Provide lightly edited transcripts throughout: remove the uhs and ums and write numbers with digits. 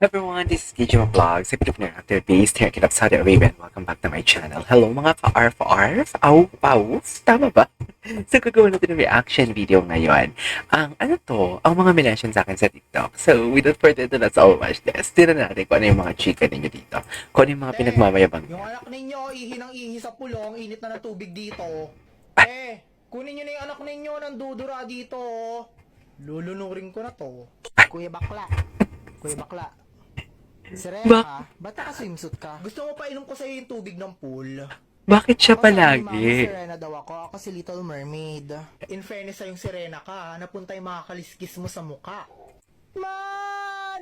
Everyone, this is Gijima Vlogs, a Filipino actor based here in Saudi Arabia. Welcome back to my channel. Hello mga ka-arf-arf, awf, tama ba? So gagawin natin ng reaction video ngayon. Ang mga minention sa akin sa TikTok. So without further ado, let's all watch this. Tignan natin kung ano yung mga chika ninyo dito. Kung ano yung mga pinagmamayabang Yung niya. anak ninyo, ihi ng ihi sa pulong, init na ng tubig dito. Kunin nyo na yung anak ninyo, nandudura dito. Lulunurin ko na to. Kuya bakla. Kuya bakla. Serena, ba't naka-swimsuit ka? Gusto mo pa inom ko sa'yo yung tubig ng pool? Bakit siya Ako sabi ni Mama, palagi? Serena daw ako si Little Mermaid. In fairness sa yung Serena ka, napunta yung mga kaliskis mo sa muka. Ma!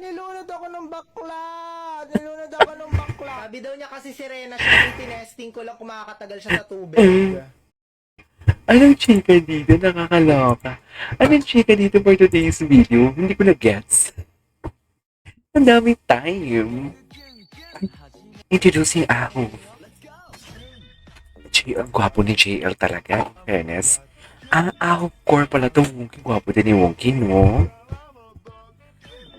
Nilunod ako ng bakla! Nilunod ako ng bakla! Sabi daw niya kasi Serena siya, tinesting ko lang kung makakatagal siya sa tubig. Anong chika dito? Nakakaloka. Anong chika dito for today's video? Hindi ko na-gets. Ang daming time. Introducing Aho. Ang gwapo ni JL talaga, in fairness. Aho core pala to. Wongki, gwapo din ni Wongki, no?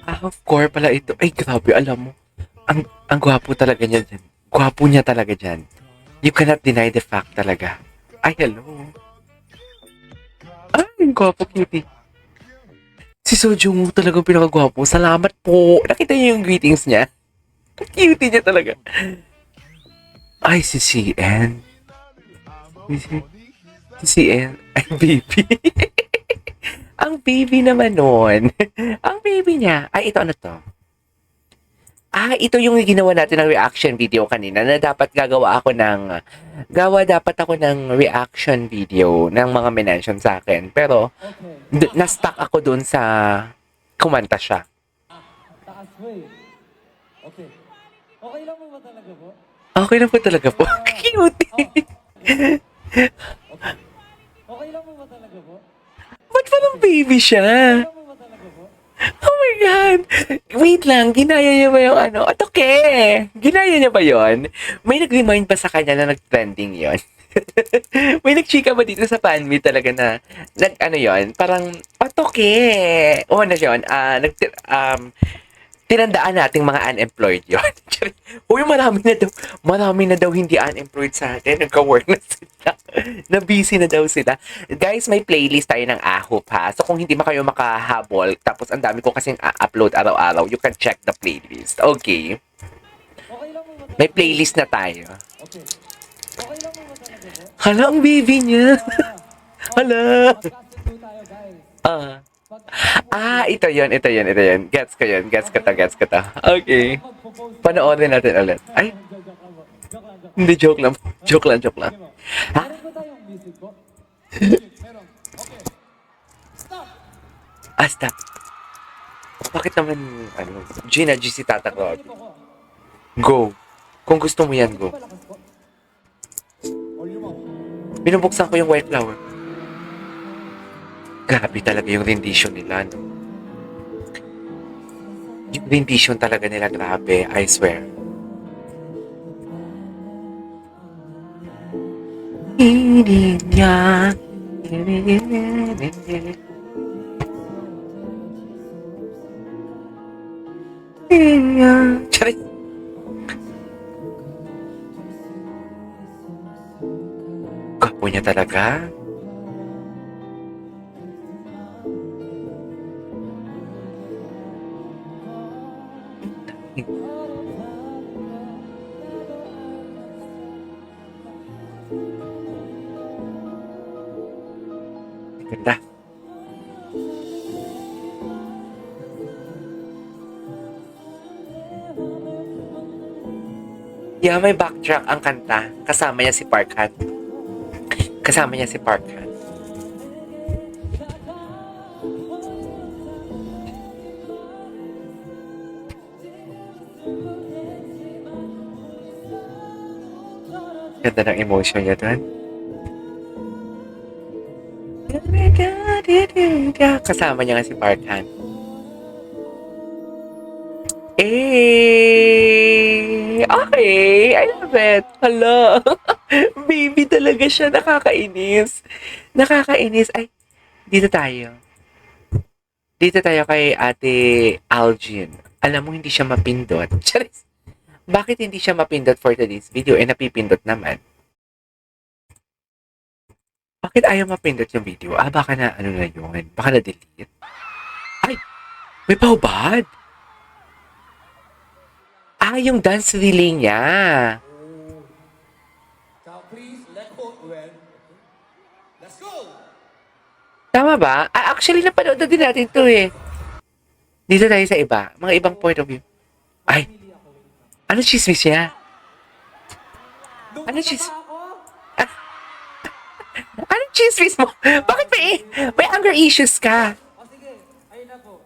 Aho core pala ito. Ay, grabe, alam mo. Ang gwapo talaga niya dyan. Gwapo niya talaga dyan. You cannot deny the fact talaga. Ay, hello. Ay, ang gwapo, cutie. Si Sojung talagang pinakagwapo. Salamat po. Nakita niyo yung greetings niya? Cutie niya talaga. Ay, si CN. Si CN. Ay, baby. Ang baby naman nun. Ang baby niya. Ay, ito ano to? Ito yung ginawa natin ng reaction video kanina na dapat dapat ako ng reaction video ng mga minention sa akin. Pero, na-stuck ako dun sa kumanta siya. Taas mo eh. Okay. Okay lang mo ba talaga po? Okay lang po talaga po. Cute. Okay lang mo ba talaga po? Ba't parang baby siya? Okay lang mo ba talaga po? Oh my God! Wait lang, ginaya niya ba yung ano? Atoke! Ginaya niya ba yon? May nag-remind ba sa kanya na nag-trending yon? May nagchika ba dito sa fanmeet talaga na ano yon? Parang atoke! O ano yun? Tinandaan nating mga unemployed yon. Uy, marami na daw hindi unemployed sa atin. Nagka-work na sila. Na-busy na daw sila. Guys, may playlist tayo ng Ahop ha. So kung hindi kayo makahabol, tapos ang dami ko kasing upload araw-araw, you can check the playlist. Okay? Okay lang mo ba talaga? May playlist na tayo. Okay. Okay lang mo ba talaga po? Hala, ang baby niya. Hala. Magkasit po tayo guys. Ito yun. Gets ko to. Okay. Panoorin natin ulit. Ay, Joke lang. hindi, joke lang. Joke lang. Ha? Meron po tayong music po? Meron. Okay. Stop! Stop. Bakit naman, Gina G si Tata Claude? Ano po ko? Go. Kung gusto mo yan, go. Palakas po. Or mo. Binubuksan ko yung white flower. Grabe talaga yung rendition nila, no? Yung rendition talaga nila, grabe. I swear. Hindi niya. Charit. Gwapo niya talaga. Ganda. Yeah, may backtrack ang kanta. Kasama niya si Parkhan. Ganda ng emotion niya doon. Kasama niya nga si Parkhan. Okay, I love it. Hala. Baby talaga siya. Nakakainis. Ay, dito tayo. Dito tayo kay Ate Algin. alam mo hindi siya mapindot. Charis! Bakit hindi siya mapindot for today's video? Napipindot naman. Bakit ayaw mapindot yung video? Baka na, ano na yun? Baka na-delete? Ay! May pahubad! Yung dance relay niya. Now please, let go. Well, let's go! Tama ba? Actually, napanood na din natin to eh. Dito tayo sa iba. Mga ibang point of view. Ay! Ano chismis niya? Ano chismis? Anong chismis mo? Bakit may anger issues ka? O sige, ayun na po.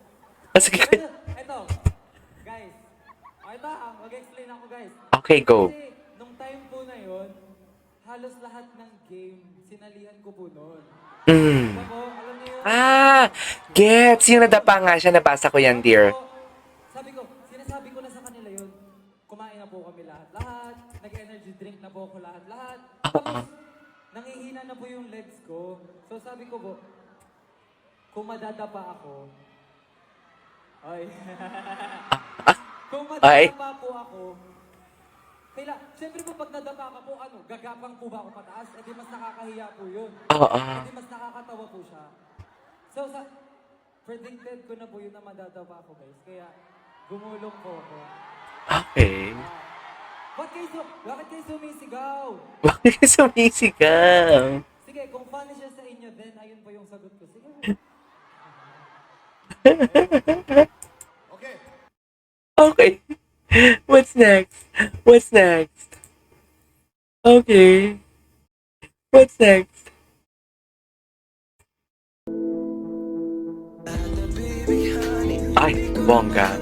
Sige. Eto, guys. Ito, mag-explain ako guys. Okay, go. Kasi, nung time po na yon, halos lahat ng game, sinalihan ko po noon. Mm. Ako, alam niyo yun? Gets. Yung nadapa nga siya, nabasa ko yan, dear. Sabi ko, sinasabi ko na sa kanila yun, kumain na po kami lahat-lahat, nag-energy drink na po ako lahat-lahat. Tapos, nangihina na po yung legs ko. So sabi ko po, kung madadapa ako, ay, kung madadapa po ako, siyempre po pag nadapa ka po, gagapang po ba ako pataas? Eh di mas nakakahiya po yun. Eh di mas nakakatawa po siya. So predicted ko na po yun na madadapa ako guys. Kaya gumulong po ako. Okay. Bakit kayo sumisigaw? Bakit ka sumisigaw? Sige, kung funny siya sa inyo, then ayun po yung sagot ko. Sige. Okay. Okay. What's next? What's next? Okay. What's next? Ay, bongga.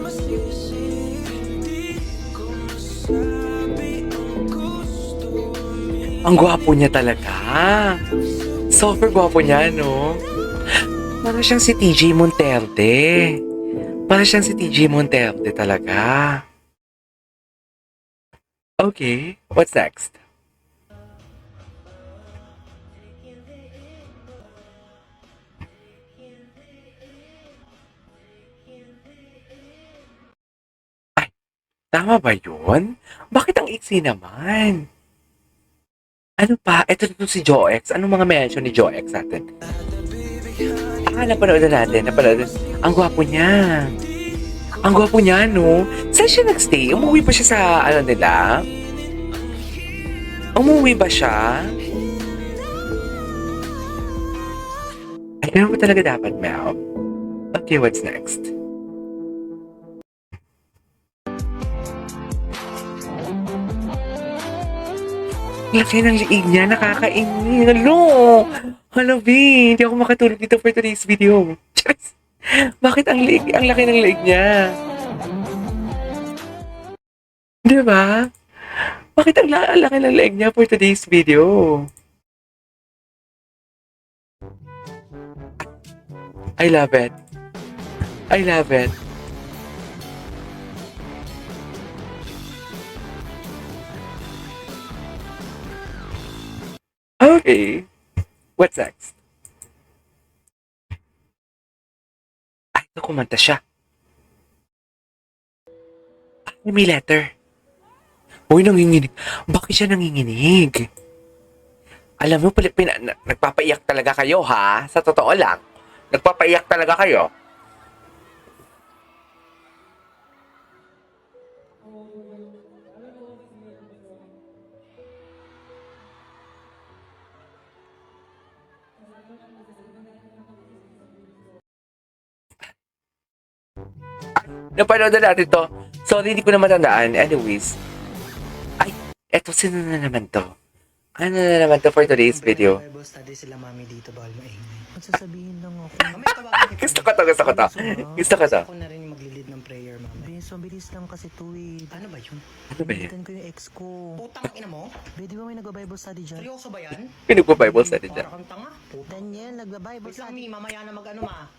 Ang gwapo niya talaga. Super gwapo niya, no? Para siyang si TJ Monterde. Para siyang si TJ Monterde talaga. Okay, what's next? Ay, tama ba yun? Bakit ang iksi naman? Ano pa? Ito si Joex. Anong mga mention ni Joex natin? Napanood na natin. Ang gwapo niya. Ang gwapo niya, no? Saan siya nagstay? Umuwi ba siya sa, nila? Umuwi ba siya? Ay, ganun ba talaga dapat, Mel? Okay, what's next? Laki ng liig niya, nakakaingin. Hello, B. Hindi ako makatulog dito for today's video. Charis. Bakit ang laki ng liig niya? Di ba? Bakit ang laki ng liig niya for today's video? I love it. I love it. Okay. What's next? Ay, kumanta siya. May letter. Uy, nanginginig. Bakit siya nanginginig? Alam mo, nagpapaiyak talaga kayo, ha? Sa totoo lang. Nagpapaiyak talaga kayo. Napanood na natin to. Sorry, hindi ko na matandaan. Anyways. Ay, eto, sino na naman to? Ano na naman to for today's video? Bible study sila mami dito, bawal maingay. Magsasabihin lang ako. Gusto ko to. Gusto ko to. Ako na rin yung maglilid ng prayer, mami. So, bilis lang kasi to eh. Ano ba yun? Ano ba yan? Pinitan ko yung ex ko. Putang ina mo? Di ba may nagba-Bible study dyan? Seryoso ba yan? Pinagpa-Bible study dyan. Para kang tanga. Putang. Daniel, nagba-Bible Wait lang, study. Mi. Mamaya na mag-ano, ma.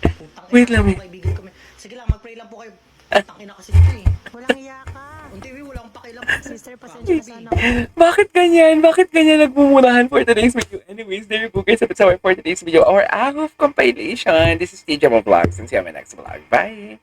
Putang ina. Wait lang, Mi. Kaibigan kami. Sige lang, mag-pray lang po kayo. Putang ina kasi dito eh. Walang iya ka. Unti, wala akong pakialam. Sister, pasensya na sana. Bakit ganyan? Bakit ganyan nagmumurahan for today's video? Anyways, there you go guys. That's our for today's video. Our Arrow of compilation. This is TJ Vlogs and see you on my next vlog. Bye!